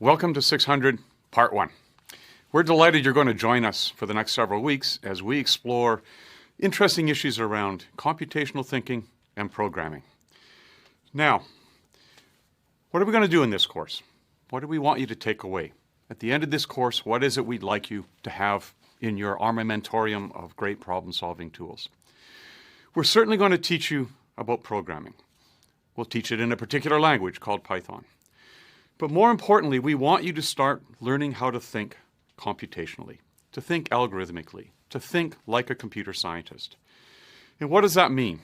Welcome to 600 Part 1. We're delighted you're going to join us for the next several weeks as we explore interesting issues around computational thinking and programming. Now, what are we going to do in this course? What do we want you to take away? At the end of this course, what is it we'd like you to have in your armamentarium of great problem-solving tools? We're certainly going to teach you about programming. We'll teach it in a particular language called Python. But more importantly, we want you to start learning how to think computationally, to think algorithmically, to think like a computer scientist. And what does that mean?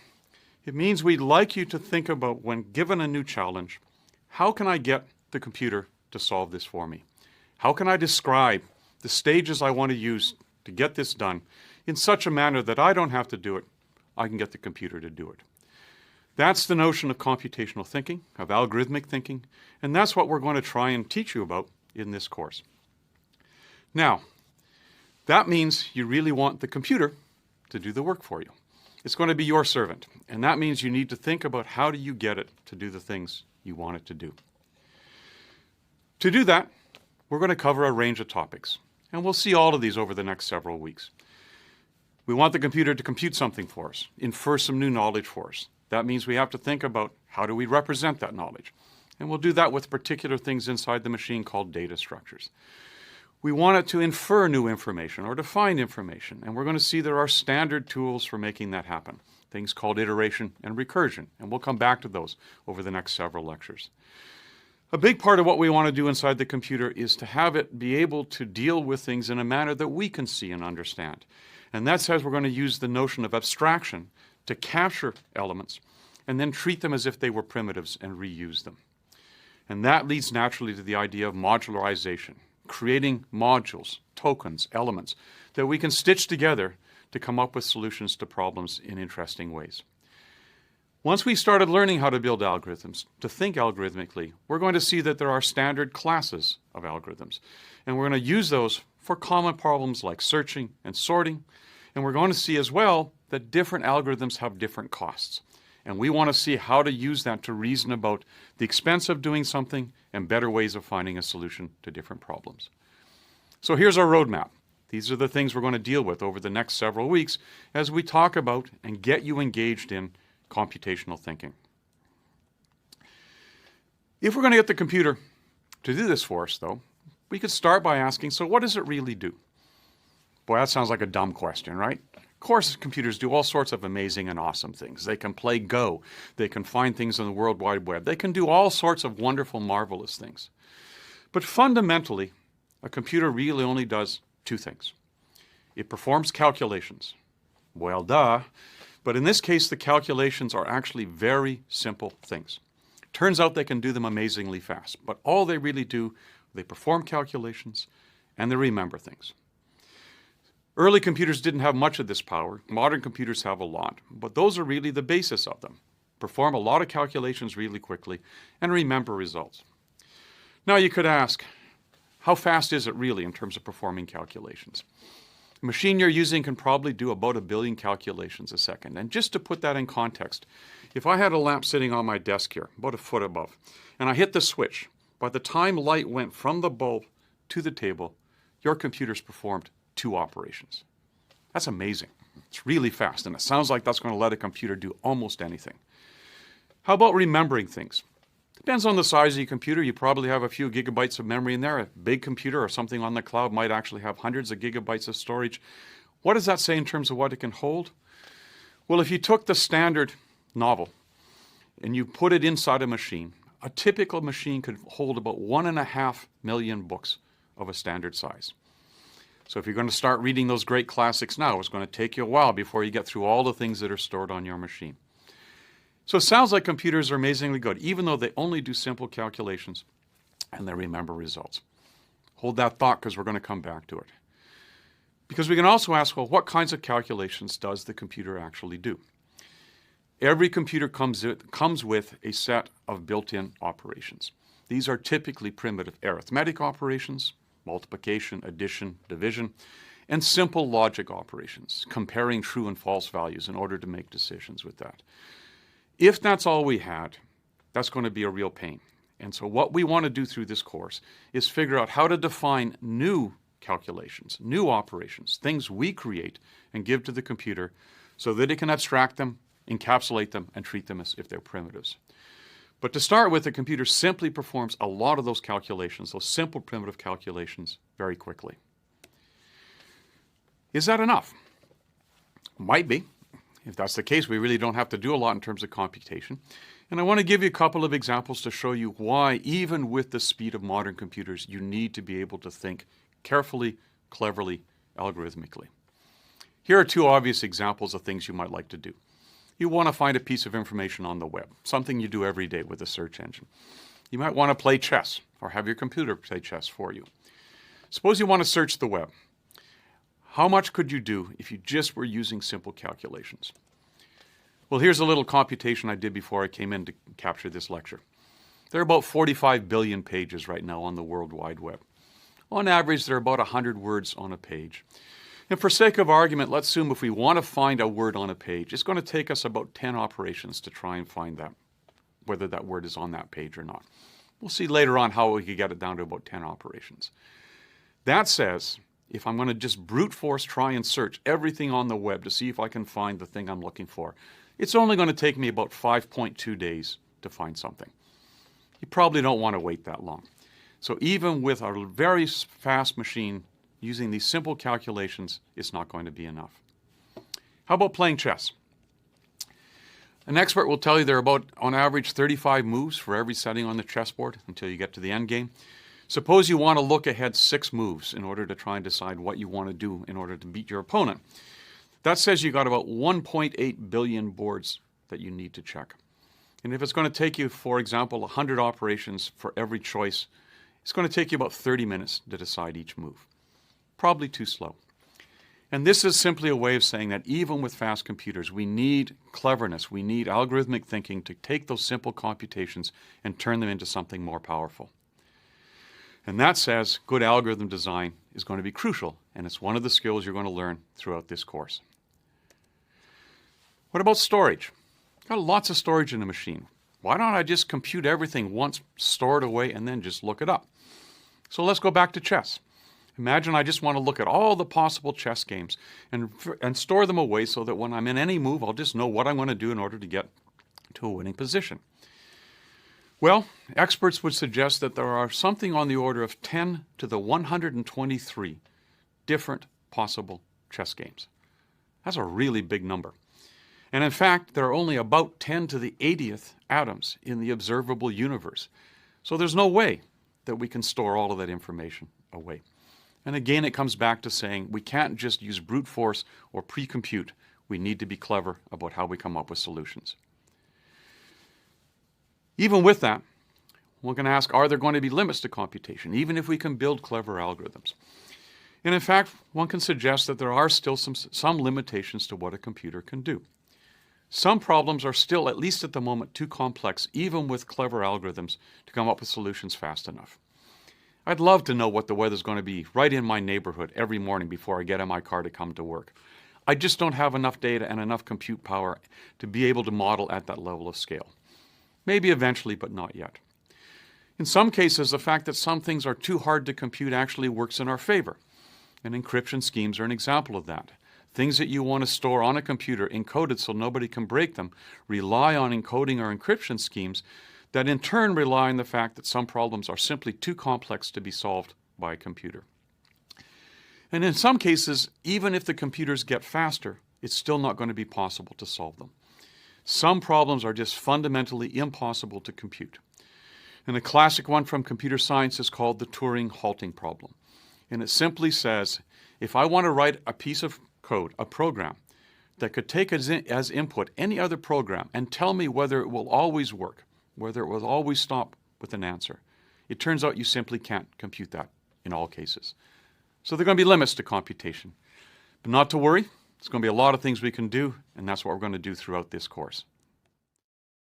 It means we'd like you to think about, when given a new challenge, how can I get the computer to solve this for me? How can I describe the stages I want to use to get this done in such a manner that I don't have to do it, I can get the computer to do it? That's the notion of computational thinking, of algorithmic thinking, and that's what we're going to try and teach you about in this course. Now, that means you really want the computer to do the work for you. It's going to be your servant, and that means you need to think about how do you get it to do the things you want it to do. To do that, we're going to cover a range of topics, and we'll see all of these over the next several weeks. We want the computer to compute something for us, infer some new knowledge for us. That means we have to think about how do we represent that knowledge. And we'll do that with particular things inside the machine called data structures. We want it to infer new information or to find information. And we're going to see there are standard tools for making that happen, things called iteration and recursion. And we'll come back to those over the next several lectures. A big part of what we want to do inside the computer is to have it be able to deal with things in a manner that we can see and understand. And that says we're going to use the notion of abstraction to capture elements and then treat them as if they were primitives and reuse them. And that leads naturally to the idea of modularization, creating modules, tokens, elements that we can stitch together to come up with solutions to problems in interesting ways. Once we started learning how to build algorithms, to think algorithmically, we're going to see that there are standard classes of algorithms. And we're going to use those for common problems like searching and sorting. And we're going to see as well that different algorithms have different costs. And we want to see how to use that to reason about the expense of doing something and better ways of finding a solution to different problems. So here's our roadmap. These are the things we're going to deal with over the next several weeks as we talk about and get you engaged in computational thinking. If we're going to get the computer to do this for us, though, we could start by asking, so what does it really do? Boy, that sounds like a dumb question, right? Of course, computers do all sorts of amazing and awesome things. They can play Go. They can find things on the World Wide Web. They can do all sorts of wonderful, marvelous things. But fundamentally, a computer really only does two things. It performs calculations. Well, duh. But in this case, the calculations are actually very simple things. Turns out they can do them amazingly fast. But all they really do, they perform calculations and they remember things. Early computers didn't have much of this power. Modern computers have a lot, but those are really the basis of them. Perform a lot of calculations really quickly and remember results. Now you could ask, how fast is it really in terms of performing calculations? The machine you're using can probably do about 1 billion calculations a second. And just to put that in context, if I had a lamp sitting on my desk here, about a foot above, and I hit the switch, by the time light went from the bulb to the table, your computer's performed 2 operations. That's amazing. It's really fast, and it sounds like that's going to let a computer do almost anything. How about remembering things? Depends on the size of your computer. You probably have a few gigabytes of memory in there. A big computer or something on the cloud might actually have hundreds of gigabytes of storage. What does that say in terms of what it can hold? Well, if you took the standard novel and you put it inside a machine, a typical machine could hold about 1.5 million books of a standard size. So if you're going to start reading those great classics now, it's going to take you a while before you get through all the things that are stored on your machine. So it sounds like computers are amazingly good, even though they only do simple calculations and they remember results. Hold that thought because we're going to come back to it. Because we can also ask, well, what kinds of calculations does the computer actually do? Every computer comes with a set of built-in operations. These are typically primitive arithmetic operations, multiplication, addition, division, and simple logic operations, comparing true and false values in order to make decisions with that. If that's all we had, that's going to be a real pain. And so what we want to do through this course is figure out how to define new calculations, new operations, things we create and give to the computer so that it can abstract them, encapsulate them, and treat them as if they're primitives. But to start with, the computer simply performs a lot of those calculations, those simple primitive calculations, very quickly. Is that enough? Might be. If that's the case, we really don't have to do a lot in terms of computation. And I want to give you a couple of examples to show you why, even with the speed of modern computers, you need to be able to think carefully, cleverly, algorithmically. Here are two obvious examples of things you might like to do. You want to find a piece of information on the web, something you do every day with a search engine. You might want to play chess or have your computer play chess for you. Suppose you want to search the web. How much could you do if you just were using simple calculations? Well, here's a little computation I did before I came in to capture this lecture. There are about 45 billion pages right now on the World Wide Web. On average, there are about 100 words on a page. And for sake of argument, let's assume if we want to find a word on a page, it's going to take us about 10 operations to try and find that, whether that word is on that page or not. We'll see later on how we could get it down to about 10 operations. That says, if I'm going to just brute force try and search everything on the web to see if I can find the thing I'm looking for, it's only going to take me about 5.2 days to find something. You probably don't want to wait that long. So even with a very fast machine using these simple calculations, it's not going to be enough. How about playing chess? An expert will tell you there are about, on average, 35 moves for every setting on the chessboard until you get to the end game. Suppose you want to look ahead 6 moves in order to try and decide what you want to do in order to beat your opponent. That says you got about 1.8 billion boards that you need to check. And if it's going to take you, for example, 100 operations for every choice, it's going to take you about 30 minutes to decide each move. Probably too slow. And this is simply a way of saying that even with fast computers, we need cleverness, we need algorithmic thinking to take those simple computations and turn them into something more powerful. And that says good algorithm design is going to be crucial, and it's one of the skills you're going to learn throughout this course. What about storage? Got lots of storage in a machine. Why don't I just compute everything once, store it away, and then just look it up? So let's go back to chess. Imagine I just want to look at all the possible chess games and store them away so that when I'm in any move, I'll just know what I'm going to do in order to get to a winning position. Well, experts would suggest that there are something on the order of 10 to the 123 different possible chess games. That's a really big number. And in fact, there are only about 10 to the 80th atoms in the observable universe. So there's no way that we can store all of that information away. And again, it comes back to saying we can't just use brute force or pre-compute. We need to be clever about how we come up with solutions. Even with that, we're going to ask, are there going to be limits to computation, even if we can build clever algorithms? And in fact, one can suggest that there are still some limitations to what a computer can do. Some problems are still, at least at the moment, too complex, even with clever algorithms, to come up with solutions fast enough. I'd love to know what the weather's going to be right in my neighborhood every morning before I get in my car to come to work. I just don't have enough data and enough compute power to be able to model at that level of scale. Maybe eventually, but not yet. In some cases, the fact that some things are too hard to compute actually works in our favor. And encryption schemes are an example of that. Things that you want to store on a computer encoded so nobody can break them rely on encoding or encryption schemes that in turn rely on the fact that some problems are simply too complex to be solved by a computer. And in some cases, even if the computers get faster, it's still not going to be possible to solve them. Some problems are just fundamentally impossible to compute. And a classic one from computer science is called the Turing halting problem. And it simply says, if I want to write a piece of code, a program, that could take as input any other program and tell me whether it will always work, whether it will always stop with an answer, it turns out you simply can't compute that in all cases. So there are going to be limits to computation. But not to worry, there's going to be a lot of things we can do, and that's what we're going to do throughout this course.